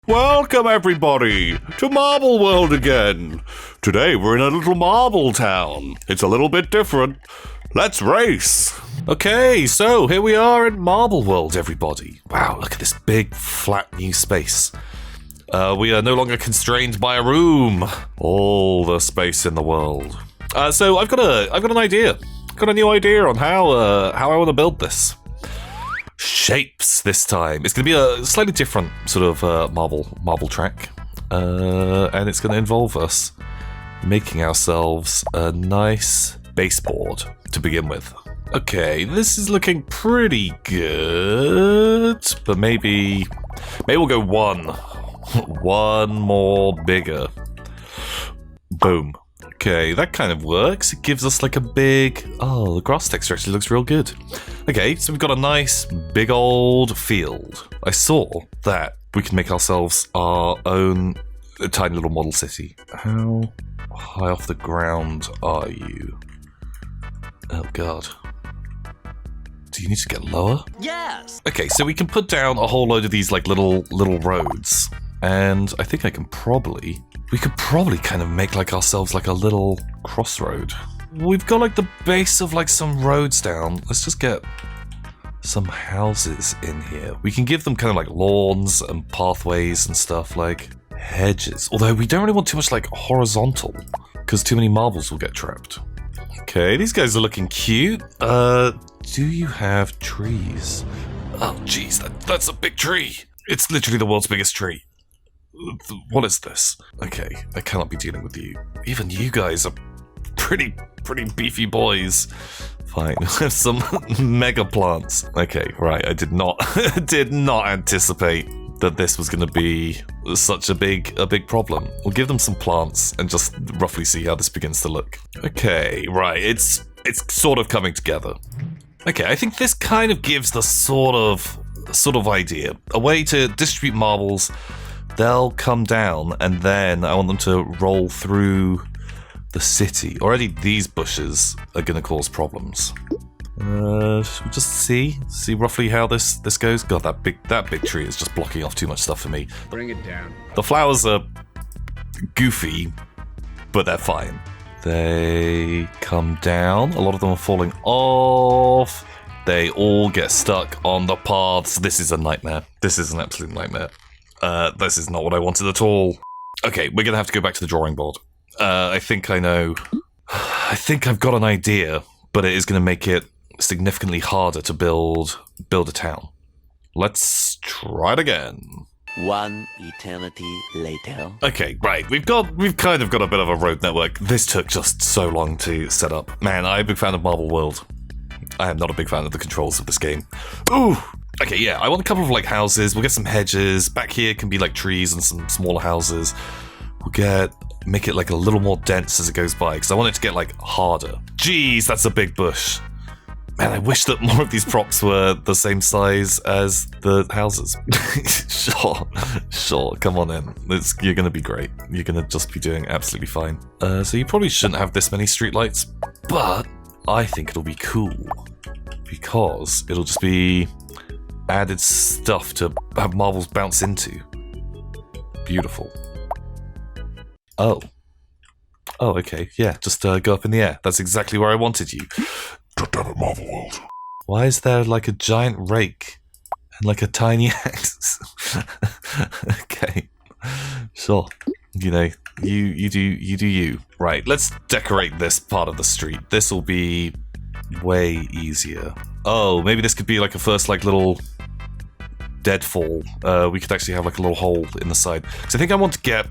Welcome everybody to Marble World again. Today we're in a little marble town. It's a little bit different. Let's race. Okay, so here we are in Marble World, everybody. Wow, look at this big, flat new space. We are no longer constrained by a room. All the space in the world. So I've got an idea. I've got a new idea on how I want to build this. Shapes this time. It's going to be a slightly different sort of marble track, and it's going to involve us making ourselves a nice baseboard to begin with. Okay, this is looking pretty good, but maybe we'll go one more bigger. Boom. Okay, that kind of works. It gives us like a big... Oh, the grass texture actually looks real good. Okay, so we've got a nice big old field. I saw that we can make ourselves our own tiny little model city. How high off the ground are you? Oh god. Do you need to get lower? Yes! Okay, so we can put down a whole load of these like little roads. And I think we could probably kind of make like ourselves like a little crossroad. We've got like the base of like some roads down. Let's just get some houses in here. We can give them kind of like lawns and pathways and stuff, like hedges. Although we don't really want too much like horizontal, because too many marbles will get trapped. Okay, these guys are looking cute. Do you have trees? Oh jeez, that's a big tree. It's literally the world's biggest tree. What is this? Okay, I cannot be dealing with you. Even you guys are pretty beefy boys. Fine, have some mega plants. Okay, right, I did not anticipate that this was going to be such a big problem. We'll give them some plants and just roughly see how this begins to look. Okay, right, it's sort of coming together. Okay, I think this kind of gives the sort of idea. A way to distribute marbles. They'll come down, and then I want them to roll through the city. Already these bushes are going to cause problems. We'll just see roughly how this goes. God, that big tree is just blocking off too much stuff for me. Bring it down. The flowers are goofy, but they're fine. They come down. A lot of them are falling off. They all get stuck on the paths. This is a nightmare. This is an absolute nightmare. This is not what I wanted at all. Okay, we're going to have to go back to the drawing board. I think I know. I think I've got an idea, but it is going to make it significantly harder to build a town. Let's try it again. One eternity later. Okay, right. We've kind of got a bit of a road network. This took just so long to set up. Man, I'm a big fan of Marble World. I am not a big fan of the controls of this game. Ooh! Okay, yeah, I want a couple of like houses. We'll get some hedges. Back here can be like trees and some smaller houses. We'll make it like a little more dense as it goes by, because I want it to get like harder. Jeez, that's a big bush. Man, I wish that more of these props were the same size as the houses. Sure, come on in. You're gonna be great. You're gonna just be doing absolutely fine. So you probably shouldn't have this many streetlights, but I think it'll be cool, because it'll just be added stuff to have marbles bounce into. Beautiful. Oh, okay, yeah, just go up in the air. That's exactly where I wanted you. God damn it, Marble World. Why is there like a giant rake and like a tiny axe? Okay, sure. You know, you do you. Right, let's decorate this part of the street. This will be way easier. Oh, maybe this could be like a first like little deadfall. We could actually have like a little hole in the side. So I think I want to get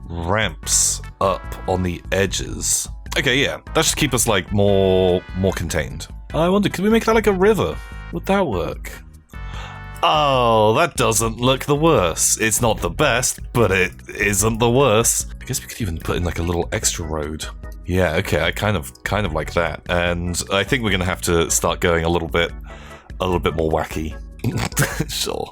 ramps up on the edges. Okay, yeah, that should keep us like more contained. I wonder, could we make that like a river? Would that work? Oh, that doesn't look the worst. It's not the best, but it isn't the worst. I guess we could even put in like a little extra road. Yeah, okay, I kind of like that. And I think we're gonna have to start going a little bit more wacky. Sure,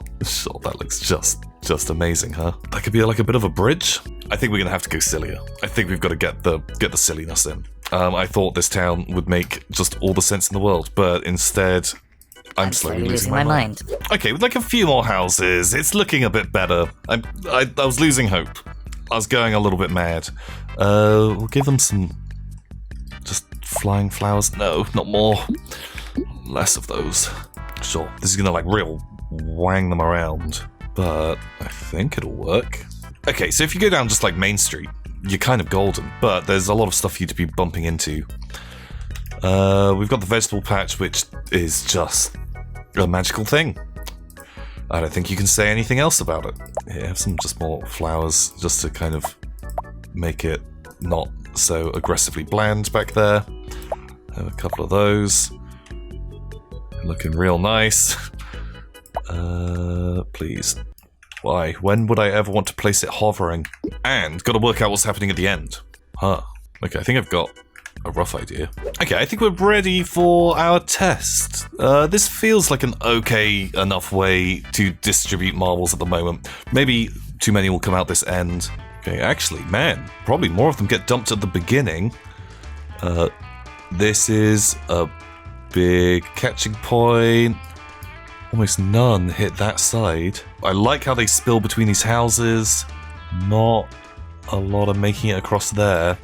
that looks just amazing, huh? That could be like a bit of a bridge. I think we're gonna have to go sillier. I think we've got to get the silliness in. I thought this town would make just all the sense in the world, but instead I'm slowly losing my mind. Okay, with like a few more houses, it's looking a bit better. I was losing hope. I was going a little bit mad. We'll give them some just flying flowers. No, not more. Less of those. Sure, this is gonna like real wang them around, but I think it'll work. Okay, so if you go down just like Main Street, you're kind of golden, but there's a lot of stuff for you to be bumping into. We've got the vegetable patch, which is just a magical thing. I don't think you can say anything else about it. Here, have some just more flowers, just to kind of make it not so aggressively bland back there. Have a couple of those. Looking real nice. Please. Why? When would I ever want to place it hovering? And gotta work out what's happening at the end. Huh. Okay, I think I've got a rough idea. Okay, I think we're ready for our test. This feels like an okay enough way to distribute marbles at the moment. Maybe too many will come out this end. Okay, actually, man, probably more of them get dumped at the beginning. This is a big catching point. Almost none hit that side. I like how they spill between these houses. Not a lot of making it across there.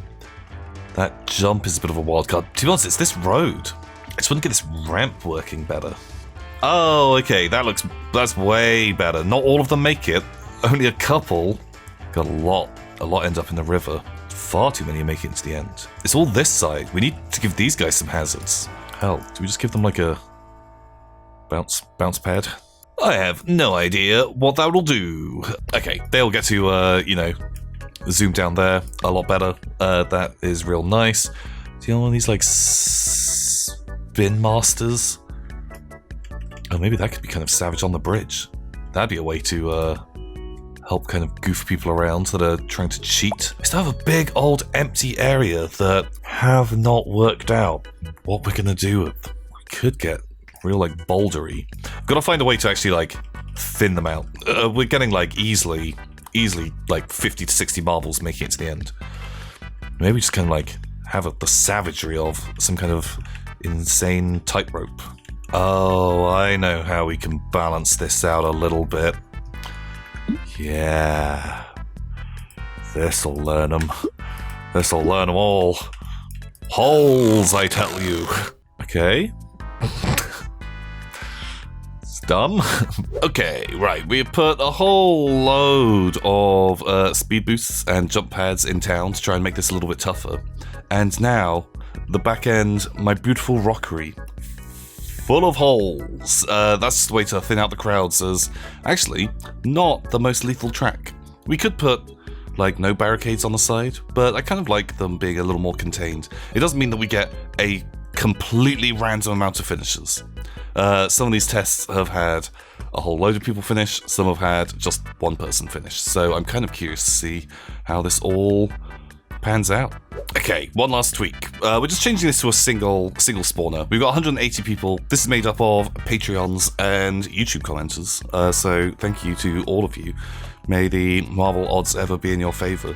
That jump is a bit of a wild card. To be honest, it's this road. I just want to get this ramp working better. Oh, okay, that's way better. Not all of them make it. Only a couple. Got a lot end up in the river. Far too many make it into the end. It's all this side. We need to give these guys some hazards. Hell, do we just give them like a bounce pad? I have no idea what that will do. Okay, they'll get to, zoom down there a lot better. That is real nice. Do you know one of these, like, spin masters? Oh, maybe that could be kind of savage on the bridge. That'd be a way to, help kind of goof people around that are trying to cheat. I still have a big, old, empty area that have not worked out what we're gonna do with. We could get real, like, bouldery. I've got to find a way to actually, like, thin them out. We're getting, like, easily, like, 50 to 60 marbles making it to the end. Maybe just kind of, like, have the savagery of some kind of insane tightrope. Oh, I know how we can balance this out a little bit. Yeah. This'll learn them. This'll learn them all. Holes, I tell you. Okay. Dumb. Okay, right. We've put a whole load of speed boosts and jump pads in town to try and make this a little bit tougher. And now, the back end, my beautiful rockery, full of holes. That's just the way to thin out the crowds, as actually not the most lethal track. We could put like no barricades on the side, but I kind of like them being a little more contained. It doesn't mean that we get a completely random amount of finishes. Some of these tests have had a whole load of people finish, some have had just one person finish, so I'm kind of curious to see how this all pans out. Okay, one last tweak. We're just changing this to a single spawner. We've got 180 people. This is made up of Patreons and YouTube commenters, so thank you to all of you. May the Marvel odds ever be in your favor.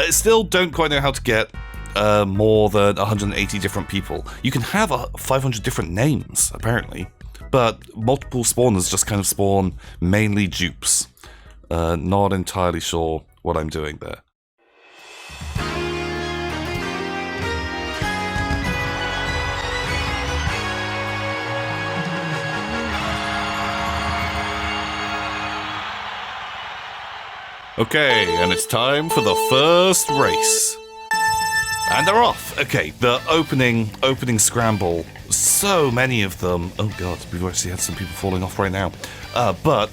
Still don't quite know how to get more than 180 different people. You can have 500 different names, apparently, but multiple spawners just kind of spawn mainly dupes. Not entirely sure what I'm doing there. Okay, and it's time for the first race. And they're off. Okay, the opening scramble. So many of them. Oh god, we've actually had some people falling off right now. But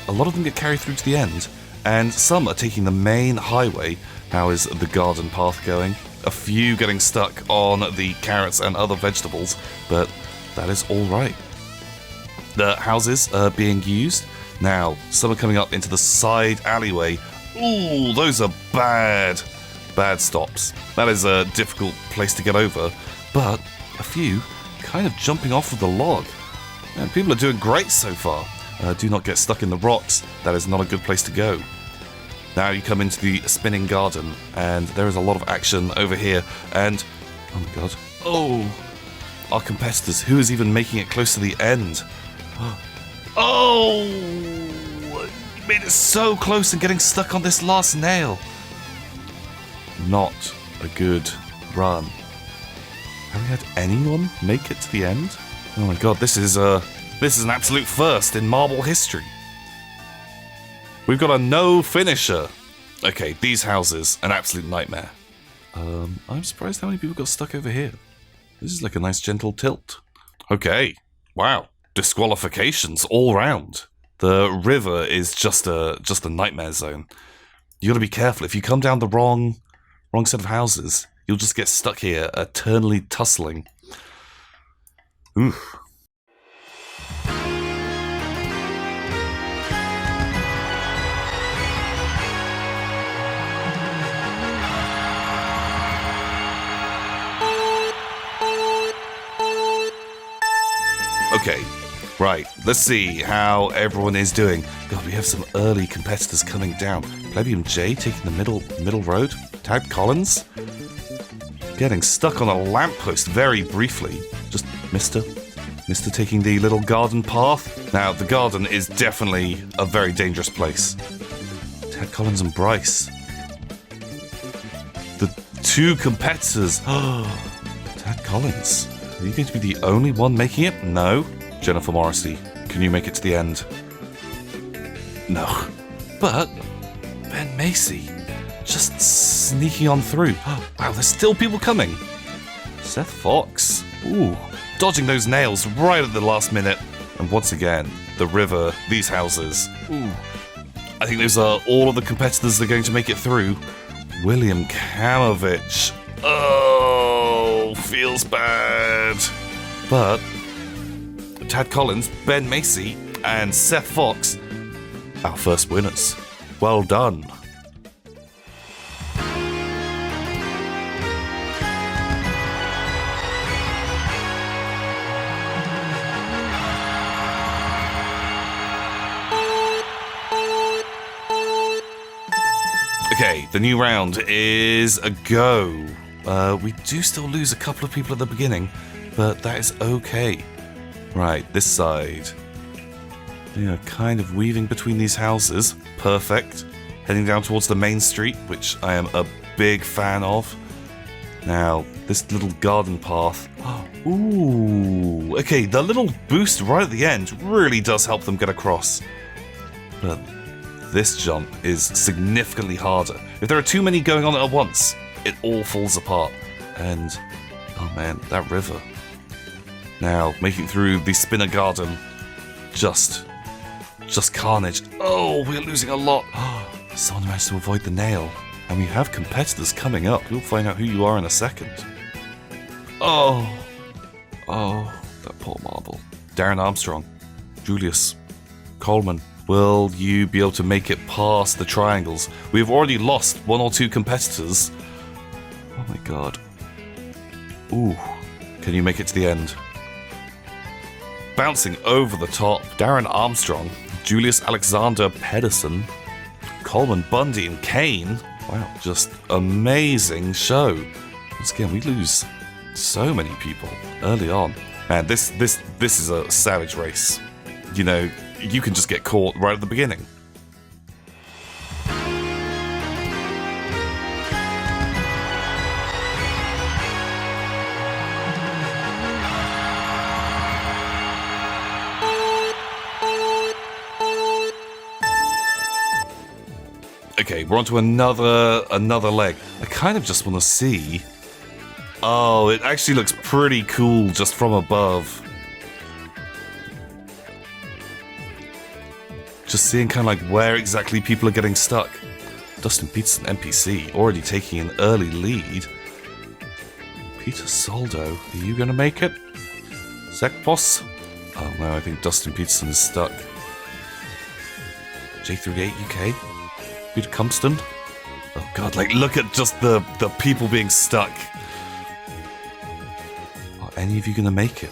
a lot of them get carried through to the end, and some are taking the main highway. How is the garden path going? A few getting stuck on the carrots and other vegetables, but that is all right. The houses are being used. Now, some are coming up into the side alleyway. Ooh, those are bad stops. That is a difficult place to get over, but a few kind of jumping off of the log. And people are doing great so far. Do not get stuck in the rocks. That is not a good place to go. Now you come into the spinning garden, and there is a lot of action over here, and oh my god. Oh, our competitors. Who is even making it close to the end? Oh! You made it so close and getting stuck on this last nail. Not a good run. Have we had anyone make it to the end? Oh my god, this is an absolute first in marble history. We've got a no finisher. Okay, these houses, an absolute nightmare. I'm surprised how many people got stuck over here. This is like a nice gentle tilt. Okay, wow. Disqualifications all round. The river is just a nightmare zone. You gotta be careful. If you come down the wrong set of houses, you'll just get stuck here, eternally tussling. Oof. Okay, right, let's see how everyone is doing. God, we have some early competitors coming down. Plebeian J taking the middle road. Tad Collins getting stuck on a lamppost very briefly. Just Mr. taking the little garden path. Now, the garden is definitely a very dangerous place. Tad Collins and Bryce. The two competitors. Tad Collins. Are you going to be the only one making it? No. Jennifer Morrissey, can you make it to the end? No. But Ben Macy, just sneaking on through. Wow, there's still people coming. Seth Fox, ooh, dodging those nails right at the last minute. And once again, the river, these houses. Ooh. I think those are all of the competitors that are going to make it through. William Kamovich. Oh, feels bad. But Tad Collins, Ben Macy, and Seth Fox, our first winners. Well done. Okay, the new round is a go. We do still lose a couple of people at the beginning, but that is okay. Right, this side. They are kind of weaving between these houses. Perfect. Heading down towards the main street, which I am a big fan of. Now, this little garden path. Ooh. Okay, the little boost right at the end really does help them get across. But this jump is significantly harder. If there are too many going on at once, it all falls apart. And, oh man, that river. Now, making through the spinner garden, just carnage. Oh, we're losing a lot. Someone managed to avoid the nail. And we have competitors coming up. We'll find out who you are in a second. Oh, that poor marble. Darren Armstrong, Julius, Coleman, will you be able to make it past the triangles? We've already lost one or two competitors. Oh my god. Ooh, can you make it to the end? Bouncing over the top, Darren Armstrong, Julius Alexander Pedersen, Coleman Bundy and Kane. Wow, just amazing show. Once again, we lose so many people early on. Man, this is a savage race. You know, you can just get caught right at the beginning. Okay, we're on to another leg. I kind of just want to see. Oh, it actually looks pretty cool just from above. Just seeing kind of like where exactly people are getting stuck. Dustin Peterson, NPC, already taking an early lead. Peter Soldo, are you going to make it? Zekpos? Oh no, I think Dustin Peterson is stuck. J38 UK? Peter Cumston? Oh god, like look at just the people being stuck. Are any of you gonna make it?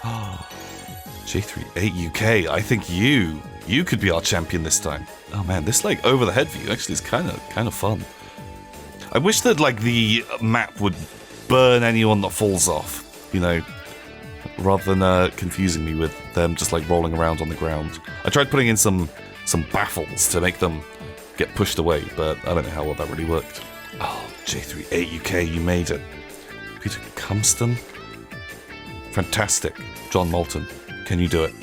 Oh, J38 UK, I think you could be our champion this time. Oh man, this like over the head view actually is kind of fun. I wish that like the map would burn anyone that falls off, you know. rather than confusing me with them just like rolling around on the ground. I tried putting in some baffles to make them get pushed away, but I don't know how well that really worked. Oh, J38UK, you made it. Peter Cumston? Fantastic. John Moulton, can you do it?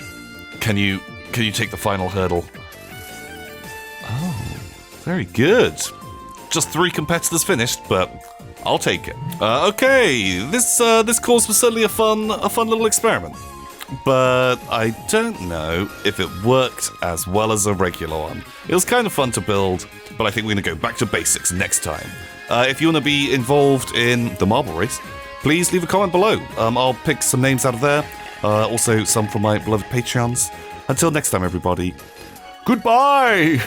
Can you take the final hurdle? Oh, very good. Just 3 competitors finished, but I'll take it. Okay, this course was certainly a fun little experiment, but I don't know if it worked as well as a regular one. It was kind of fun to build, but I think we're gonna go back to basics next time. If you want to be involved in the marble race, please leave a comment below. I'll pick some names out of there, also some from my beloved Patreons. Until next time, everybody, goodbye!